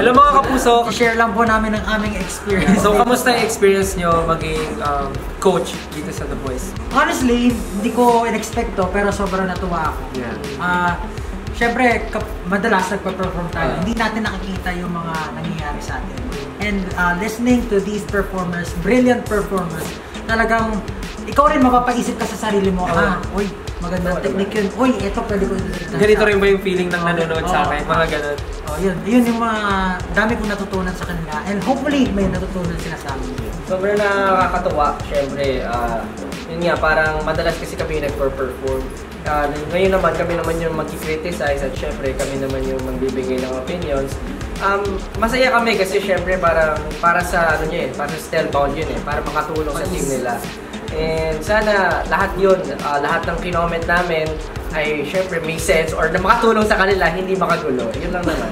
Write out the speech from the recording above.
Hello mga kapuso! I-share lang po namin ang aming experience. So, kamusta yung experience nyo maging coach dito sa The Voice? Honestly, hindi ko in-expect to, pero sobrang natuwa ako. Siyempre, madalas nagpa-perform tayo, hindi natin nakikita yung mga nangyayari sa atin. And listening to these performers, brilliant performers, talagang ikaw rin mapapaisip ka sa sarili mo, uy, magandang technique yun. Uy, ito pwede ko ito. Ganito rin ba yung feeling ng nanonood sa akin? Mga ganun. Yun yung mga dami kong natutunan sa kanila. And hopefully, may natutunan sila sa amin. Sobrang nakakatuwa. Siyempre, yun nga, parang madalas kasi kami nagper-perform. Ngayon naman, kami naman yung mag-criticize at syempre, kami naman yung magbibigay ng opinions. Masaya kami kasi syempre para sa para sa Stellbound yun para makatulong sa team nila. And sana lahat yun, lahat ng kinoment namin ay syempre make sense or na makatulong sa kanila, hindi makagulo. Yun lang naman.